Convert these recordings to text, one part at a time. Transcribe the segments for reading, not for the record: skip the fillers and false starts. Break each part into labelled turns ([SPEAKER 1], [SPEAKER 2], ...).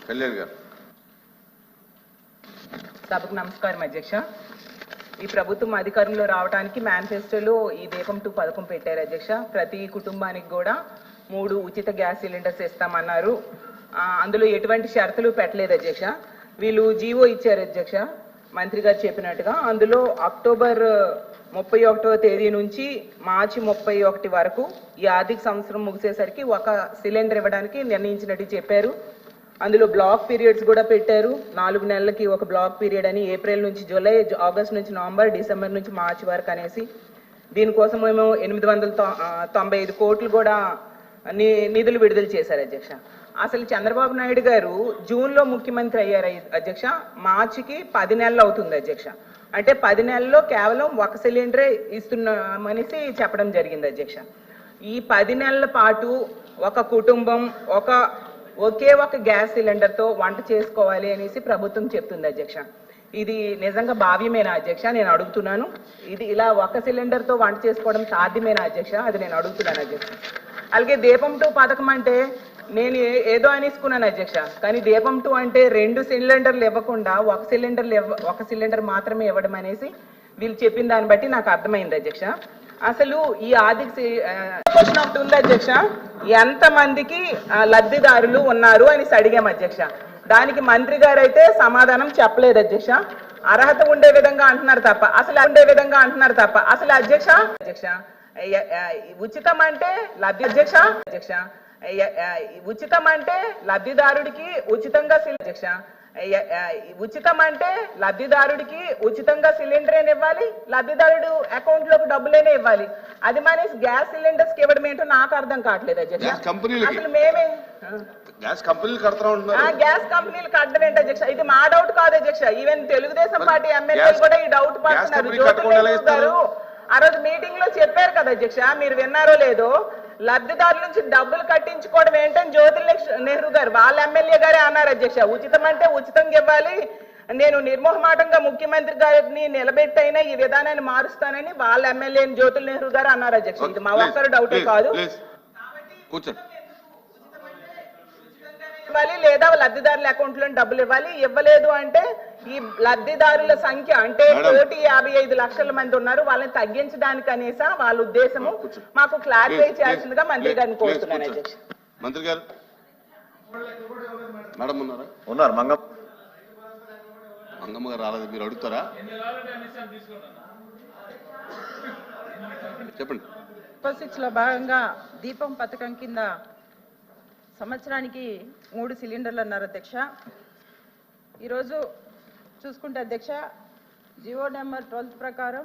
[SPEAKER 1] కళ్యాణ్ గారు.
[SPEAKER 2] సభకు నమస్కారం అధ్యక్ష. ఈ ప్రభుత్వం అధికారంలో రావడానికి మేనిఫెస్టోలో ఈ దీపం 2 పథకం పెట్టారు అధ్యక్ష. ప్రతి కుటుంబానికి కూడా 3 ఉచిత గ్యాస్ సిలిండర్స్ ఇస్తామన్నారు. అందులో ఎటువంటి షరతులు పెట్టలేదు అధ్యక్ష. వీళ్ళు జీవో ఇచ్చారు అధ్యక్ష, మంత్రి గారు చెప్పినట్టుగా. అందులో అక్టోబర్ 31వ తేదీ నుంచి మార్చి 31 వరకు ఈ ఆర్థిక సంవత్సరం ముగిసేసరికి ఒక సిలిండర్ ఇవ్వడానికి నిర్ణయించినట్టు చెప్పారు. అందులో బ్లాక్ పీరియడ్స్ కూడా పెట్టారు. 4 నెలలకి ఒక బ్లాక్ పీరియడ్ అని, ఏప్రిల్ నుంచి జూలై, ఆగస్ట్ నుంచి నవంబర్, డిసెంబర్ నుంచి మార్చి వరకు అనేసి. దీనికోసం మేము 895 కోట్లు కూడా నిధులు విడుదల చేశారు అధ్యక్ష. అసలు చంద్రబాబు నాయుడు గారు జూన్లో ముఖ్యమంత్రి అయ్యారు అధ్యక్ష. మార్చికి 10 నెలలు అవుతుంది అధ్యక్ష. అంటే 10 నెలల్లో కేవలం ఒక సిలిండరే ఇస్తున్నామనేసి చెప్పడం జరిగింది అధ్యక్ష. ఈ 10 నెలల పాటు ఒక కుటుంబం ఒకే ఒక గ్యాస్ సిలిండర్తో వంట చేసుకోవాలి అనేసి ప్రభుత్వం చెప్తుంది అధ్యక్ష. ఇది నిజంగా భావ్యమేనా అధ్యక్ష? నేను అడుగుతున్నాను. ఇది ఇలా ఒక సిలిండర్తో వంట చేసుకోవడం సాధ్యమేనా అధ్యక్ష? అది నేను అడుగుతున్నాను అధ్యక్ష. అలాగే దీపం 2 పథకం అంటే నేను ఏదో అనేసుకున్నాను అధ్యక్ష. కానీ దీపం 2 అంటే 2 సిలిండర్లు ఇవ్వకుండా ఒక సిలిండర్ మాత్రమే ఇవ్వడం అనేసి వీళ్ళు చెప్పిన దాన్ని బట్టి నాకు అర్థమైంది అధ్యక్ష. అసలు ఈ ఆర్థిక క్వశ్చన్ ఒకటి ఉంది అధ్యక్ష, ఎంతమందికి లబ్ధిదారులు ఉన్నారు అని అడిగాం అధ్యక్ష. దానికి మంత్రి గారు అయితే సమాధానం చెప్పలేదు అధ్యక్ష. అర్హత ఉండే విధంగా అంటున్నారు తప్ప అసలు అధ్యక్ష ఉచితం అంటే లబ్ధిదారుడికి ఉచితంగా సిలిండర్ ఇవ్వాలి, లబ్ధిదారుడు అకౌంట్ లోకి డబ్బులేనే ఇవ్వాలి. అది మానేసి గ్యాస్ సిలిండర్స్ కి ఇవ్వడం ఏంటో నాకు అర్థం కావట్లేదు అధ్యక్ష. అసలు మేమే గ్యాస్ కంపెనీలు కట్టడం ఏంటి అధ్యక్ష? ఇది మా డౌట్ కాదు అధ్యక్ష. ఈవెన్ తెలుగుదేశం పార్టీ ఎమ్మెల్యేలు కూడా ఈ డౌట్ పడుతున్నారు. జ్యోతిర్మయి గారు ఆ రోజు మీటింగ్ లో చెప్పారు కదా అధ్యక్ష, మీరు విన్నారో లేదో, లబ్ధిదారుల నుంచి డబ్బులు కట్టించుకోవడం ఏంటని జ్యోతిర్మయి నెహ్రూ గారు వాళ్ళ ఎమ్మెల్యే గారే అన్నారు అధ్యక్ష. ఉచితం అంటే ఉచితంగా ఇవ్వాలి, నేను నిర్మోహమాటంగా ముఖ్యమంత్రి గారిని నిలబెట్టైనా ఈ విధానాన్ని మారుస్తానని వాళ్ళ ఎమ్మెల్యే జ్యోతుల్ నెహ్రూ గారు అన్నారు అధ్యక్ష. ఇది మా ఒక్కరు డౌటే కాదు. ఇవ్వాలి లేదా లబ్ధిదారుల అకౌంట్ లో డబ్బులు ఇవ్వాలి. ఇవ్వలేదు అంటే ఈ లబ్ధిదారుల సంఖ్య అంటే 1,55,00,000 మంది ఉన్నారు, వాళ్ళని తగ్గించడానికి అనేసా వాళ్ళ ఉద్దేశము? మాకు క్లారిఫై చేయాల్సిందిగా మంత్రి గారిని కోరుతున్నాను అధ్యక్ష.
[SPEAKER 1] మంత్రి గారు మేడం
[SPEAKER 3] ఉన్నారు.
[SPEAKER 1] మంగమ్మ గారు రాలేదు, మీరు అడుగుతారా? చెప్పండి.
[SPEAKER 4] సూపర్ 6 లో భాగంగా దీపం పథకం కింద సంవత్సరానికి 3 సిలిండర్లు అన్నారు అధ్యక్ష. ఈరోజు చూసుకుంటే అధ్యక్ష, జియో నెంబర్ 12 ప్రకారం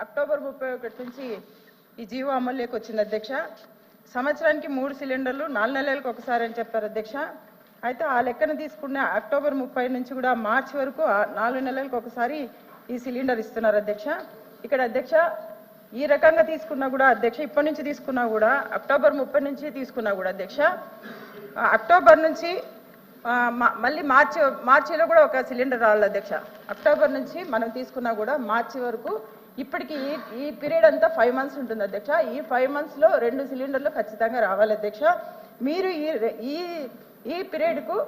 [SPEAKER 4] అక్టోబర్ 31 నుంచి ఈ జియో అమల్లోకి వచ్చింది అధ్యక్ష. సంవత్సరానికి 3 సిలిండర్లు 4 నెలలకు ఒకసారి అని చెప్పారు అధ్యక్ష. అయితే ఆ లెక్కన తీసుకున్న అక్టోబర్ 30 నుంచి కూడా మార్చి వరకు 4 నెలలకు ఒకసారి ఈ సిలిండర్ ఇస్తున్నారు అధ్యక్ష. ఇక్కడ అధ్యక్ష ఈ రకంగా తీసుకున్నా కూడా అధ్యక్ష, ఇప్పటి నుంచి తీసుకున్నా కూడా అక్టోబర్ 30 నుంచి తీసుకున్నా కూడా అధ్యక్ష, అక్టోబర్ నుంచి మళ్ళీ మార్చిలో కూడా ఒక సిలిండర్ రావాలి అధ్యక్ష. అక్టోబర్ నుంచి మనం తీసుకున్నా కూడా మార్చి వరకు ఇప్పటికి ఈ పీరియడ్ అంతా 5 మంత్స్ ఉంటుంది అధ్యక్ష. ఈ 5 మంత్స్లో 2 సిలిండర్లు ఖచ్చితంగా రావాలి అధ్యక్ష. మీరు ఈ పీరియడ్కు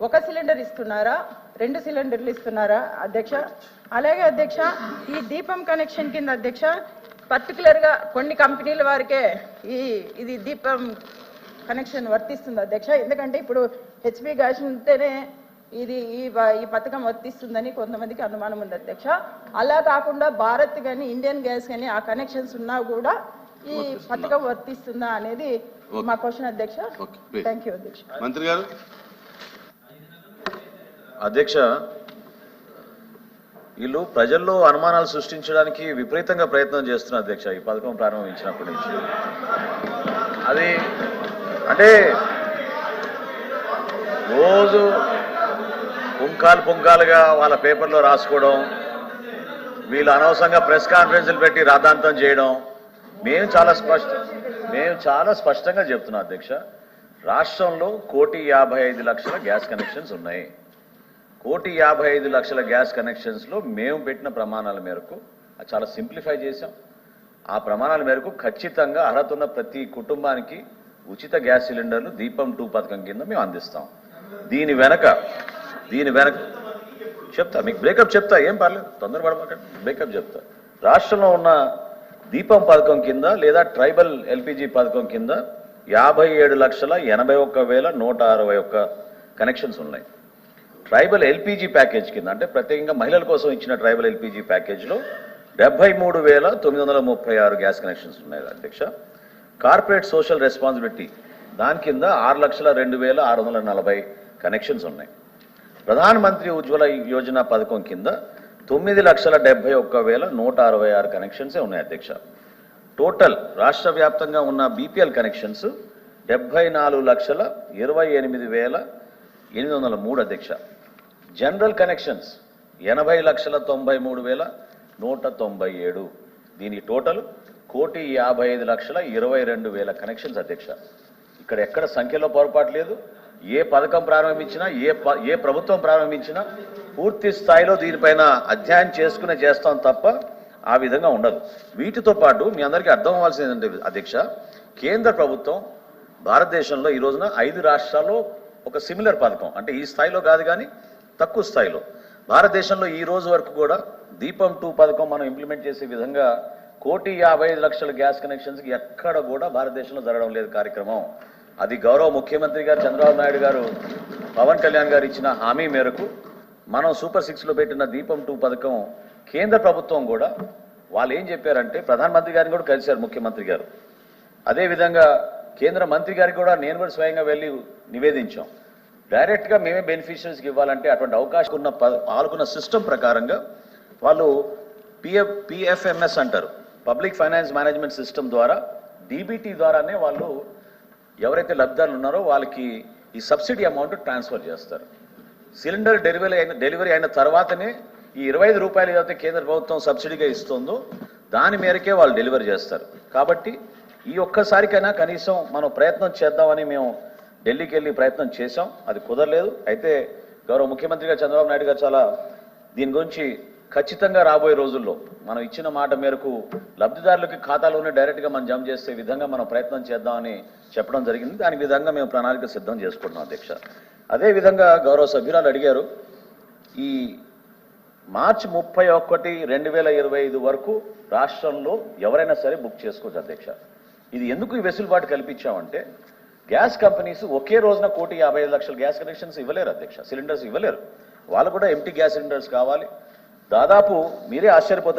[SPEAKER 4] 1 సిలిండర్ ఇస్తున్నారా, 2 సిలిండర్లు ఇస్తున్నారా అధ్యక్ష? అలాగే అధ్యక్ష, ఈ దీపం కనెక్షన్ కింద అధ్యక్ష పర్టికులర్గా కొన్ని కంపెనీల వారికే ఇది దీపం కనెక్షన్ వర్తిస్తుంది అధ్యక్ష. ఎందుకంటే ఇప్పుడు హెచ్పి గ్యాస్ ఉంటేనే ఈ పథకం వర్తిస్తుందని కొంతమందికి అనుమానం ఉంది అధ్యక్ష. అలా కాకుండా భారత్ కానీ ఇండియన్ గ్యాస్ కానీ ఆ కనెక్షన్స్ ఉన్నా కూడా ఈ పథకం వర్తిస్తుందా అనేది మా క్వశ్చన్ అధ్యక్ష. థ్యాంక్ యూ అధ్యక్ష.
[SPEAKER 1] మంత్రి గారు.
[SPEAKER 3] అధ్యక్ష, వీళ్ళు ప్రజల్లో అనుమానాలు సృష్టించడానికి విపరీతంగా ప్రయత్నం చేస్తున్నారు అధ్యక్ష. ఈ పథకం ప్రారంభించినప్పటి నుంచి అది అంటే రోజు పుంకాలుగా వాళ్ళ పేపర్లో రాసుకోవడం, వీళ్ళు అనవసరంగా ప్రెస్ కాన్ఫరెన్స్లు పెట్టి రాద్ధాంతం చేయడం. మేము చాలా స్పష్టంగా చెప్తున్నాం అధ్యక్ష, రాష్ట్రంలో 1,55,00,000 గ్యాస్ కనెక్షన్స్ ఉన్నాయి. 1,55,00,000 గ్యాస్ కనెక్షన్స్లో మేము పెట్టిన ప్రమాణాల మేరకు చాలా సింప్లిఫై చేశాం. ఆ ప్రమాణాల మేరకు ఖచ్చితంగా అర్హత ఉన్న ప్రతి కుటుంబానికి ఉచిత గ్యాస్ సిలిండర్లు దీపం 2 పథకం కింద మేము అందిస్తాం. దీని వెనక చెప్తా, మీకు బ్రేకప్ చెప్తా, ఏం పర్లేదు, తొందరపడమాకండి, బ్రేకప్ చెప్తా. రాష్ట్రంలో ఉన్న దీపం పథకం కింద లేదా ట్రైబల్ ఎల్పిజి పథకం కింద 57,81,161 కనెక్షన్స్ ఉన్నాయి. ట్రైబల్ ఎల్పిజి ప్యాకేజ్ కింద అంటే ప్రత్యేకంగా మహిళల కోసం ఇచ్చిన ట్రైబల్ ఎల్పిజి ప్యాకేజ్లో 73,936 గ్యాస్ కనెక్షన్స్ ఉన్నాయి అధ్యక్ష. కార్పొరేట్ సోషల్ రెస్పాన్సిబిలిటీ దాని కింద 6,02,640 కనెక్షన్స్ ఉన్నాయి. ప్రధానమంత్రి ఉజ్వల యోజన పథకం కింద 9,71,166 కనెక్షన్సే ఉన్నాయి అధ్యక్ష. టోటల్ రాష్ట్ర వ్యాప్తంగా ఉన్న బీపీఎల్ కనెక్షన్స్ 74,28,803 అధ్యక్ష. General connections 80,93,197. దీని టోటల్ 1,55,22,000 కనెక్షన్స్ అధ్యక్ష. ఇక్కడ ఎక్కడ సంఖ్యలో పొరపాటు లేదు. ఏ పథకం ప్రారంభించినా ఏ ప్రభుత్వం ప్రారంభించినా పూర్తి స్థాయిలో దీనిపైన అధ్యయనం చేసుకునే చేస్తాం తప్ప ఆ విధంగా ఉండదు. వీటితో పాటు మీ అందరికీ అర్థం అవ్వాల్సింది ఏంటంటే అధ్యక్ష, కేంద్ర ప్రభుత్వం భారతదేశంలో ఈ రోజున 5 రాష్ట్రాల్లో ఒక సిమిలర్ పథకం, అంటే ఈ స్థాయిలో కాదు కానీ తక్కువ స్థాయిలో భారతదేశంలో ఈ రోజు వరకు కూడా దీపం 2 పథకం మనం ఇంప్లిమెంట్ చేసే విధంగా 1,55,00,000 గ్యాస్ కనెక్షన్స్కి ఎక్కడ కూడా భారతదేశంలో జరగడం లేదు కార్యక్రమం. అది గౌరవ ముఖ్యమంత్రి గారు చంద్రబాబు నాయుడు గారు, పవన్ కళ్యాణ్ గారు ఇచ్చిన హామీ మేరకు మనం సూపర్ 6లో పెట్టిన దీపం 2 పథకం కేంద్ర ప్రభుత్వం కూడా వాళ్ళు ఏం చెప్పారంటే ప్రధానమంత్రి గారిని కూడా కలిశారు ముఖ్యమంత్రి గారు. అదేవిధంగా కేంద్ర మంత్రి గారికి కూడా నేను కూడా స్వయంగా వెళ్ళి నివేదించాం. డైరెక్ట్గా మేమే బెనిఫిషరీస్కి ఇవ్వాలంటే అటువంటి అవకాశం ఉన్న వాళ్ళకున్న సిస్టమ్ ప్రకారంగా వాళ్ళు పిఎఫ్ఎంఎస్ అంటారు, పబ్లిక్ ఫైనాన్స్ మేనేజ్మెంట్ సిస్టమ్ ద్వారా డీబీటీ ద్వారానే వాళ్ళు ఎవరైతే లబ్ధిదారులు ఉన్నారో వాళ్ళకి ఈ సబ్సిడీ అమౌంట్ ట్రాన్స్ఫర్ చేస్తారు. సిలిండర్ డెలివరీ అయిన తర్వాతనే ఈ 25 రూపాయలు ఏదైతే కేంద్ర ప్రభుత్వం సబ్సిడీగా ఇస్తుందో దాని మేరకే వాళ్ళు డెలివరీ చేస్తారు. కాబట్టి ఈ ఒక్కసారికైనా కనీసం మనం ప్రయత్నం చేద్దామని మేము ఢిల్లీకి వెళ్ళి ప్రయత్నం చేశాం. అది కుదరలేదు. అయితే గౌరవ ముఖ్యమంత్రి గారు చంద్రబాబు నాయుడు గారు చాలా దీని గురించి ఖచ్చితంగా రాబోయే రోజుల్లో మనం ఇచ్చిన మాట మేరకు లబ్ధిదారులకి ఖాతాలోనే డైరెక్ట్గా మనం జమ చేసే విధంగా మనం ప్రయత్నం చేద్దామని చెప్పడం జరిగింది. దాని విధంగా మేము ప్రణాళిక సిద్ధం చేసుకుంటున్నాం అధ్యక్ష. అదేవిధంగా గౌరవ సభ్యురాలు అడిగారు, ఈ మార్చి 31, 2025 వరకు రాష్ట్రంలో ఎవరైనా సరే బుక్ చేసుకోవచ్చు అధ్యక్ష. ఇది ఎందుకు ఈ వెసులుబాటు కల్పించామంటే గ్యాస్ కంపెనీస్ ఒకే రోజున 1,55,00,000 గ్యాస్ కనెక్షన్స్ ఇవ్వలేరు అధ్యక్ష, సిలిండర్స్ ఇవ్వలేరు. వాళ్ళు కూడా ఎంటీ గ్యాస్ సిలిండర్స్ కావాలి. దాదాపు మీరే ఆశ్చర్యపోతారు.